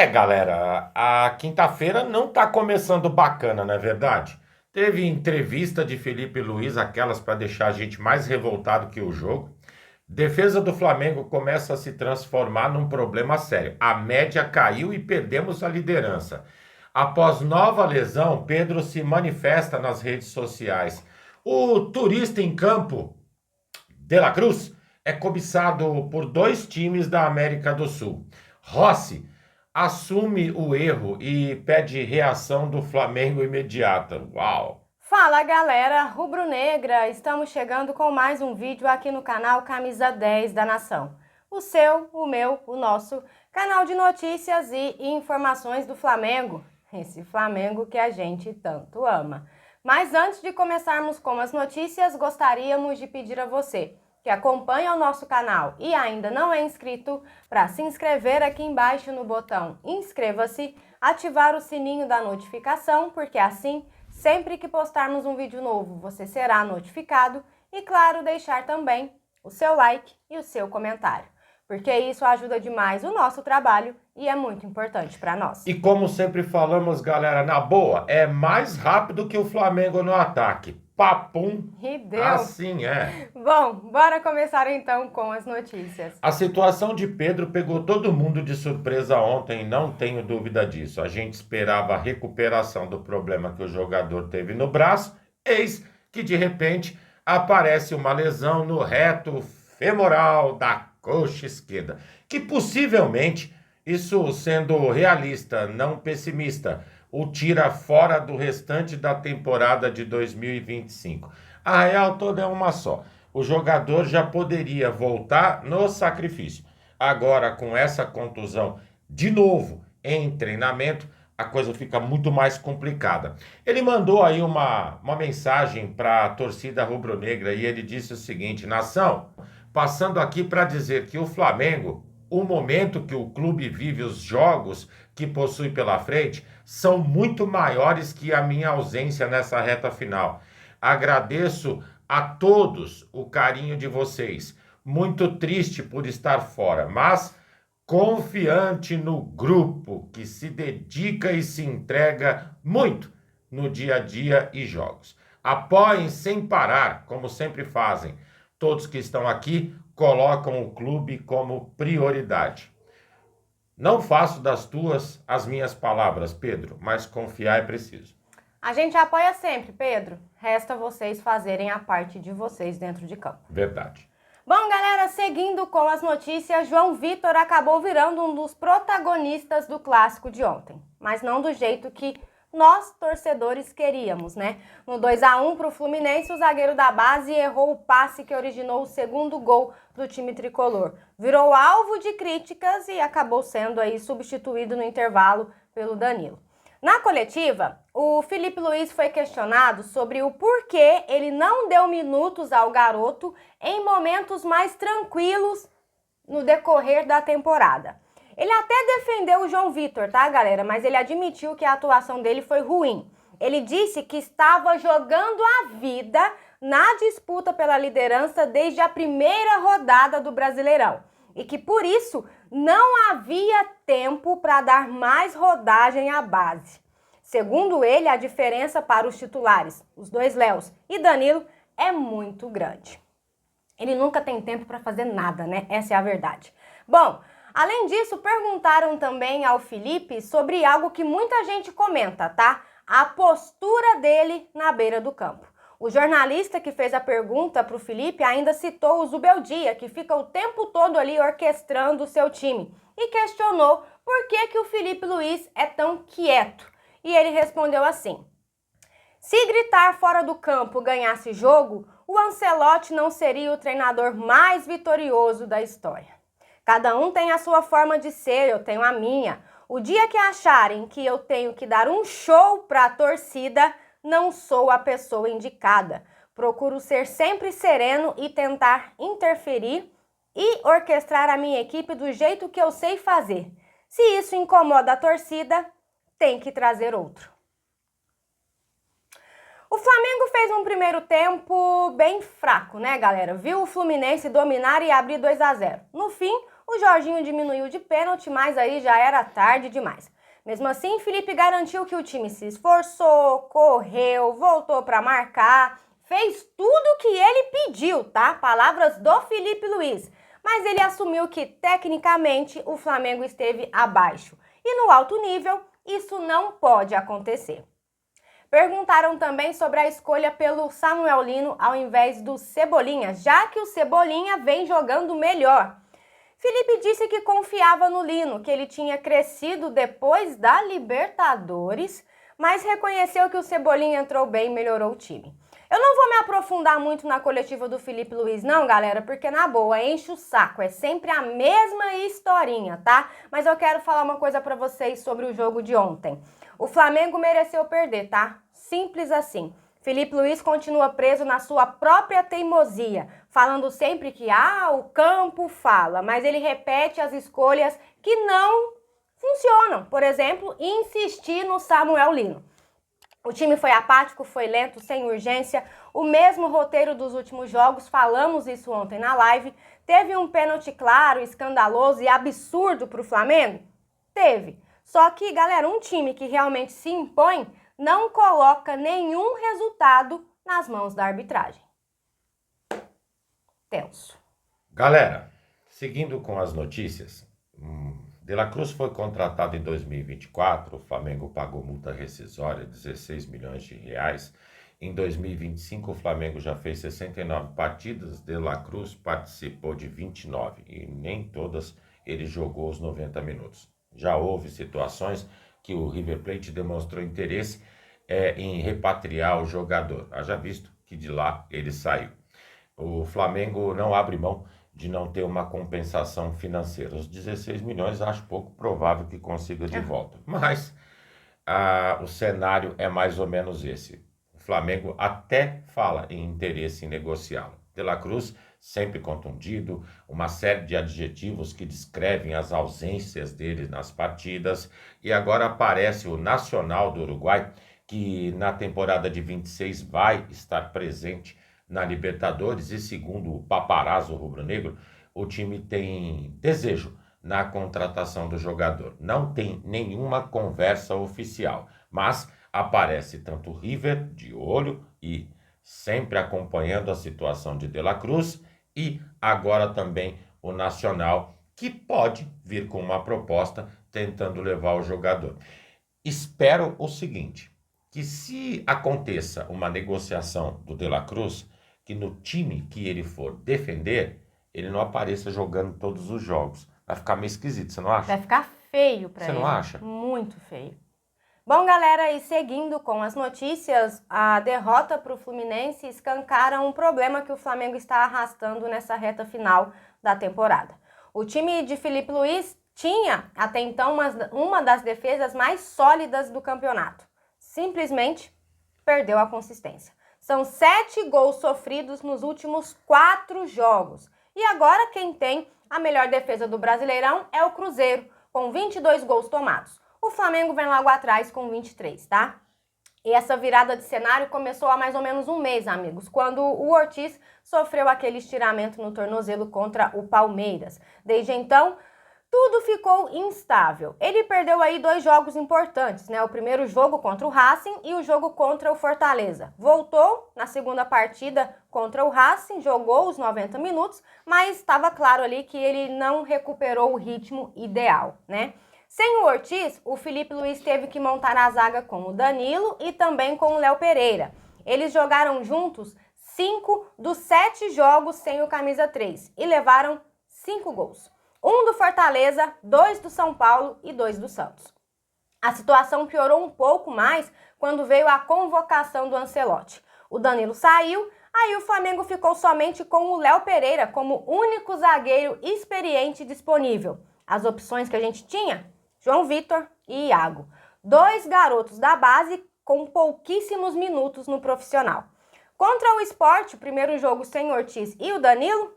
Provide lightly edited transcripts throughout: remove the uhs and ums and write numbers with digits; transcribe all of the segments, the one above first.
Galera, a quinta-feira não tá começando bacana, não é verdade? Teve entrevista de Felipe Luiz, aquelas para deixar a gente mais revoltado que o jogo. Defesa do Flamengo começa a se transformar num problema sério. A média caiu e perdemos a liderança. Após nova lesão, Pedro se manifesta nas redes sociais. O turista em campo, De La Cruz, é cobiçado por dois times da América do Sul. Rossi assume o erro e pede reação do Flamengo imediata. Uau! Fala galera, rubro-negra, estamos chegando com mais um vídeo aqui no canal Camisa 10 da Nação. O seu, o meu, o nosso canal de notícias e informações do Flamengo. Esse Flamengo que a gente tanto ama. Mas antes de começarmos com as notícias, gostaríamos de pedir a você que acompanha o nosso canal e ainda não é inscrito, para se inscrever aqui embaixo no botão inscreva-se, ativar o sininho da notificação, porque assim, sempre que postarmos um vídeo novo, você será notificado e, claro, deixar também o seu like e o seu comentário, porque isso ajuda demais o nosso trabalho e é muito importante para nós. E como sempre falamos, galera, na boa, é mais rápido que o Flamengo no ataque. Papum! E deu! Assim é. Bom, bora começar então com as notícias. A situação de Pedro pegou todo mundo de surpresa ontem, não tenho dúvida disso. A gente esperava a recuperação do problema que o jogador teve no braço, eis que de repente aparece uma lesão no reto femoral da coxa esquerda, que possivelmente, isso sendo realista, não pessimista, o tira fora do restante da temporada de 2025. A real toda é uma só. O jogador já poderia voltar no sacrifício. Agora, com essa contusão de novo em treinamento, a coisa fica muito mais complicada. Ele mandou aí uma mensagem para a torcida rubro-negra e ele disse o seguinte: Nação, passando aqui para dizer que o Flamengo, o momento que o clube vive, os jogos que possui pela frente, são muito maiores que a minha ausência nessa reta final. Agradeço a todos o carinho de vocês. Muito triste por estar fora, mas confiante no grupo que se dedica e se entrega muito no dia a dia e jogos. Apoiem sem parar, como sempre fazem. Todos que estão aqui colocam o clube como prioridade. Não faço das tuas as minhas palavras, Pedro, mas confiar é preciso. A gente apoia sempre, Pedro. Resta vocês fazerem a parte de vocês dentro de campo. Verdade. Bom, galera, seguindo com as notícias, João Vitor acabou virando um dos protagonistas do clássico de ontem. Mas não do jeito que nós, torcedores, queríamos, né? No 2-1 para o Fluminense, o zagueiro da base errou o passe que originou o segundo gol do time tricolor. Virou alvo de críticas e acabou sendo aí substituído no intervalo pelo Danilo. Na coletiva, o Felipe Luiz foi questionado sobre o porquê ele não deu minutos ao garoto em momentos mais tranquilos no decorrer da temporada. Ele até defendeu o João Vitor, tá, galera? Mas ele admitiu que a atuação dele foi ruim. Ele disse que estava jogando a vida na disputa pela liderança desde a primeira rodada do Brasileirão e que, por isso, não havia tempo para dar mais rodagem à base. Segundo ele, a diferença para os titulares, os dois Léos e Danilo, é muito grande. Ele nunca tem tempo para fazer nada, né? Essa é a verdade. Bom, além disso, perguntaram também ao Felipe sobre algo que muita gente comenta, tá? A postura dele na beira do campo. O jornalista que fez a pergunta para o Felipe ainda citou o Zubeldia, que fica o tempo todo ali orquestrando o seu time, e questionou por que o Felipe Luiz é tão quieto. E ele respondeu assim: se gritar fora do campo ganhasse jogo, o Ancelotti não seria o treinador mais vitorioso da história. Cada um tem a sua forma de ser, eu tenho a minha. O dia que acharem que eu tenho que dar um show para a torcida, não sou a pessoa indicada. Procuro ser sempre sereno e tentar interferir e orquestrar a minha equipe do jeito que eu sei fazer. Se isso incomoda a torcida, tem que trazer outro. O Flamengo fez um primeiro tempo bem fraco, né, galera? Viu o Fluminense dominar e abrir 2-0. No fim, O Jorginho diminuiu de pênalti, mas aí já era tarde demais. Mesmo assim, Felipe garantiu que o time se esforçou, correu, voltou para marcar, fez tudo o que ele pediu, tá? Palavras do Felipe Luiz. Mas ele assumiu que, tecnicamente, o Flamengo esteve abaixo. E no alto nível, isso não pode acontecer. Perguntaram também sobre a escolha pelo Samuel Lino ao invés do Cebolinha, já que o Cebolinha vem jogando melhor. Felipe disse que confiava no Lino, que ele tinha crescido depois da Libertadores, mas reconheceu que o Cebolinha entrou bem e melhorou o time. Eu não vou me aprofundar muito na coletiva do Felipe Luiz não, galera, porque na boa, enche o saco, é sempre a mesma historinha, tá? Mas eu quero falar uma coisa pra vocês sobre o jogo de ontem. O Flamengo mereceu perder, tá? Simples assim. Felipe Luiz continua preso na sua própria teimosia, falando sempre que o campo fala, mas ele repete as escolhas que não funcionam. Por exemplo, insistir no Samuel Lino. O time foi apático, foi lento, sem urgência, o mesmo roteiro dos últimos jogos, falamos isso ontem na live. Teve um pênalti claro, escandaloso e absurdo para o Flamengo? Teve. Só que, galera, um time que realmente se impõe não coloca nenhum resultado nas mãos da arbitragem. Tenso. Galera, seguindo com as notícias, De La Cruz foi contratado em 2024, o Flamengo pagou multa rescisória de 16 milhões de reais. Em 2025, o Flamengo já fez 69 partidas, De La Cruz participou de 29 e nem todas ele jogou os 90 minutos. Já houve situações que o River Plate demonstrou interesse em repatriar o jogador, haja visto que de lá ele saiu. O Flamengo não abre mão de não ter uma compensação financeira. Os 16 milhões acho pouco provável que consiga de volta. Mas o cenário é mais ou menos esse. O Flamengo até fala em interesse em negociá-lo. De La Cruz, sempre contundido, uma série de adjetivos que descrevem as ausências dele nas partidas. E agora aparece o Nacional do Uruguai, que na temporada de 26 vai estar presente na Libertadores e, segundo o paparazzo rubro-negro, o time tem desejo na contratação do jogador. Não tem nenhuma conversa oficial, mas aparece tanto o River de olho e sempre acompanhando a situação de La Cruz e agora também o Nacional, que pode vir com uma proposta tentando levar o jogador. Espero o seguinte, que se aconteça uma negociação do De La Cruz, que no time que ele for defender, ele não apareça jogando todos os jogos. Vai ficar meio esquisito, você não acha? Vai ficar feio pra ele. Você não acha? Muito feio. Bom, galera, e seguindo com as notícias, a derrota para o Fluminense escancara um problema que o Flamengo está arrastando nessa reta final da temporada. O time de Felipe Luiz tinha, até então, uma das defesas mais sólidas do campeonato. Simplesmente perdeu a consistência. São 7 gols sofridos nos últimos 4 jogos. E agora quem tem a melhor defesa do Brasileirão é o Cruzeiro, com 22 gols tomados. O Flamengo vem logo atrás com 23, tá? E essa virada de cenário começou há mais ou menos um mês, amigos, quando o Ortiz sofreu aquele estiramento no tornozelo contra o Palmeiras. Desde então, tudo ficou instável. Ele perdeu aí 2 jogos importantes, né? O primeiro jogo contra o Racing e o jogo contra o Fortaleza. Voltou na segunda partida contra o Racing, jogou os 90 minutos, mas estava claro ali que ele não recuperou o ritmo ideal, né? Sem o Ortiz, o Felipe Luiz teve que montar a zaga com o Danilo e também com o Léo Pereira. Eles jogaram juntos 5 dos 7 jogos sem o camisa 3 e levaram 5 gols. 1 do Fortaleza, 2 do São Paulo e 2 do Santos. A situação piorou um pouco mais quando veio a convocação do Ancelotti. O Danilo saiu, aí o Flamengo ficou somente com o Léo Pereira como único zagueiro experiente disponível. As opções que a gente tinha? João Vitor e Iago. 2 garotos da base com pouquíssimos minutos no profissional. Contra o Sport, o primeiro jogo sem Ortiz e o Danilo,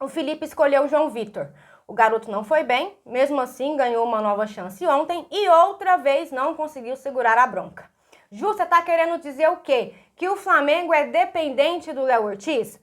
o Felipe escolheu o João Vitor. O garoto não foi bem, mesmo assim ganhou uma nova chance ontem e outra vez não conseguiu segurar a bronca. Ju, você tá querendo dizer o quê? Que o Flamengo é dependente do Léo Ortiz?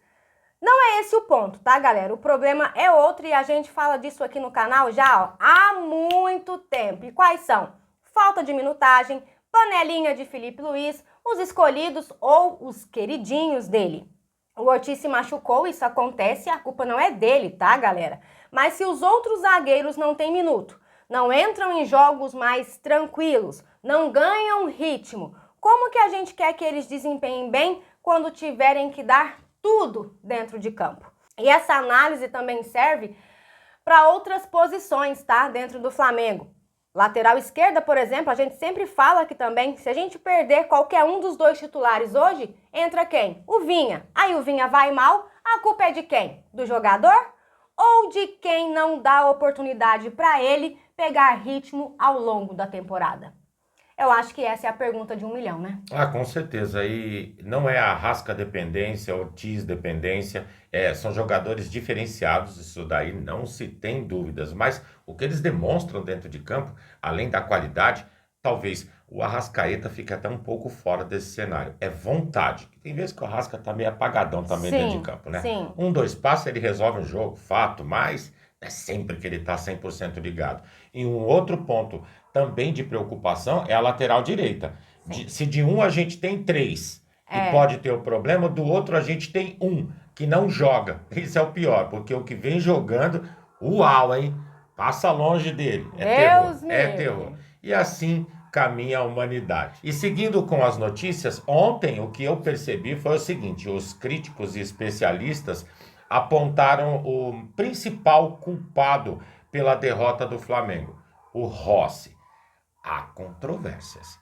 Não é esse o ponto, tá, galera? O problema é outro e a gente fala disso aqui no canal já, ó, há muito tempo. E quais são? Falta de minutagem, panelinha de Felipe Luiz, os escolhidos ou os queridinhos dele. O Ortiz se machucou, isso acontece, a culpa não é dele, tá, galera? Mas se os outros zagueiros não têm minuto, não entram em jogos mais tranquilos, não ganham ritmo, como que a gente quer que eles desempenhem bem quando tiverem que dar tudo dentro de campo? E essa análise também serve para outras posições, tá? Dentro do Flamengo. Lateral esquerda, por exemplo, a gente sempre fala aqui também, se a gente perder qualquer um dos dois titulares hoje, entra quem? O Vinha. Aí o Vinha vai mal, a culpa é de quem? Do jogador? Ou de quem não dá oportunidade para ele pegar ritmo ao longo da temporada? Eu acho que essa é a pergunta de 1 milhão, né? Ah, com certeza. E não é a Arrasca dependência, Ortiz dependência, são jogadores diferenciados, isso daí não se tem dúvidas. Mas o que eles demonstram dentro de campo, além da qualidade, talvez o Arrascaeta fique até um pouco fora desse cenário. É vontade. Tem vezes que o Arrasca tá meio apagadão também dentro de campo, né? Sim. 2 passos ele resolve um jogo, fato, mas é sempre que ele tá 100% ligado. E um outro ponto também de preocupação é a lateral direita. Se de um a gente tem 3 e pode ter o problema, do outro a gente tem 1 que não joga. Isso é o pior, porque o que vem jogando, uau, hein? Passa longe dele. É terror. E assim caminha a humanidade. E seguindo com as notícias, ontem o que eu percebi foi o seguinte: os críticos e especialistas apontaram o principal culpado pela derrota do Flamengo, o Rossi. Há controvérsias.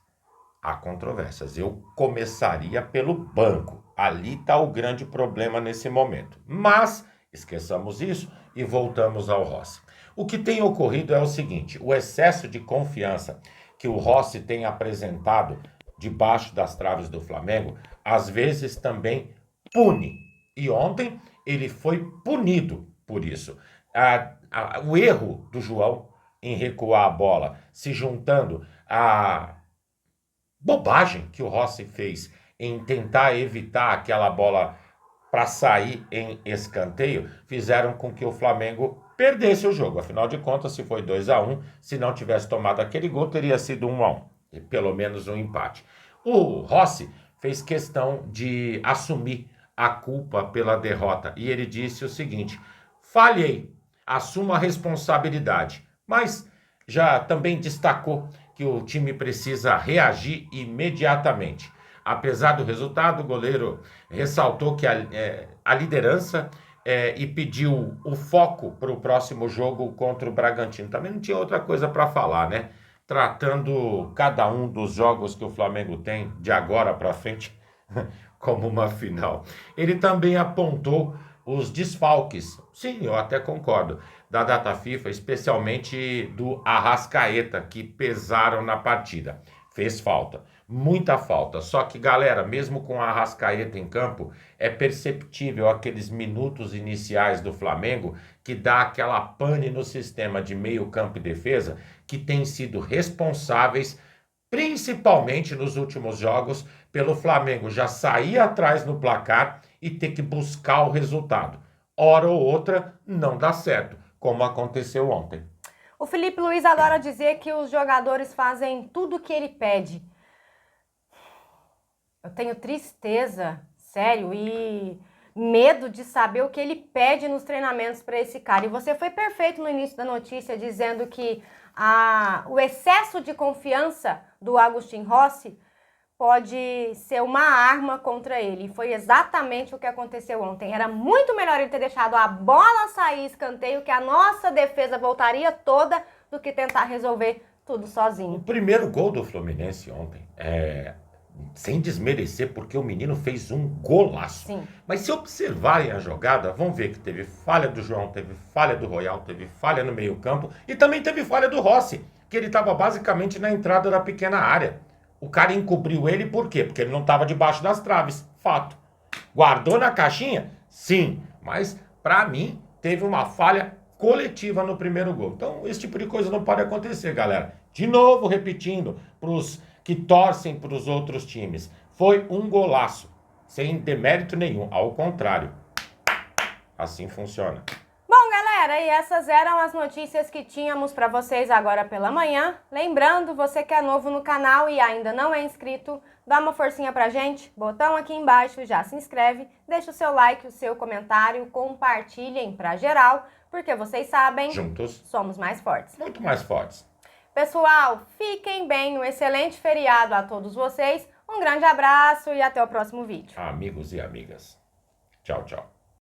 Há controvérsias. Eu começaria pelo banco. Ali está o grande problema nesse momento. Mas esqueçamos isso e voltamos ao Rossi. O que tem ocorrido é o seguinte: o excesso de confiança que o Rossi tem apresentado debaixo das traves do Flamengo, às vezes também pune. E ontem ele foi punido por isso. O erro do João em recuar a bola, se juntando à bobagem que o Rossi fez em tentar evitar aquela bola para sair em escanteio, fizeram com que o Flamengo perdesse o jogo. Afinal de contas, se foi 2-1, se não tivesse tomado aquele gol, teria sido 1-1, e pelo menos um empate. O Rossi fez questão de assumir a culpa pela derrota e ele disse o seguinte: falhei, assumo a responsabilidade. Mas já também destacou que o time precisa reagir imediatamente. Apesar do resultado, o goleiro ressaltou que a liderança e pediu o foco para o próximo jogo contra o Bragantino. Também não tinha outra coisa para falar, né? Tratando cada um dos jogos que o Flamengo tem de agora para frente como uma final. Ele também apontou os desfalques, sim, eu até concordo, da data FIFA, especialmente do Arrascaeta, que pesaram na partida. Fez falta, muita falta. Só que, galera, mesmo com a Arrascaeta em campo, é perceptível aqueles minutos iniciais do Flamengo que dá aquela pane no sistema de meio campo e defesa que tem sido responsáveis, principalmente nos últimos jogos, pelo Flamengo já sair atrás no placar e ter que buscar o resultado. Hora ou outra não dá certo, como aconteceu ontem. O Felipe Luiz adora dizer que os jogadores fazem tudo o que ele pede. Eu tenho tristeza, sério, e medo de saber o que ele pede nos treinamentos para esse cara. E você foi perfeito no início da notícia dizendo que o excesso de confiança do Agustin Rossi pode ser uma arma contra ele. Foi exatamente o que aconteceu ontem. Era muito melhor ele ter deixado a bola sair escanteio, que a nossa defesa voltaria toda, do que tentar resolver tudo sozinho. O primeiro gol do Fluminense ontem, sem desmerecer, porque o menino fez um golaço. Sim. Mas se observarem a jogada, vão ver que teve falha do João, teve falha do Royal, teve falha no meio-campo e também teve falha do Rossi, que ele estava basicamente na entrada da pequena área. O cara encobriu ele por quê? Porque ele não estava debaixo das traves. Fato. Guardou na caixinha? Sim. Mas, para mim, teve uma falha coletiva no primeiro gol. Então, esse tipo de coisa não pode acontecer, galera. De novo, repetindo, para os que torcem para os outros times. Foi um golaço. Sem demérito nenhum. Ao contrário. Assim funciona. Bom, galera, e essas eram as notícias que tínhamos para vocês agora pela manhã. Lembrando, você que é novo no canal e ainda não é inscrito, dá uma forcinha pra gente, botão aqui embaixo, já se inscreve, deixa o seu like, o seu comentário, compartilhem pra geral, porque vocês sabem, Juntos, somos mais fortes. muito mais fortes. Pessoal, fiquem bem, um excelente feriado a todos vocês, um grande abraço e até o próximo vídeo. Amigos e amigas. Tchau, tchau.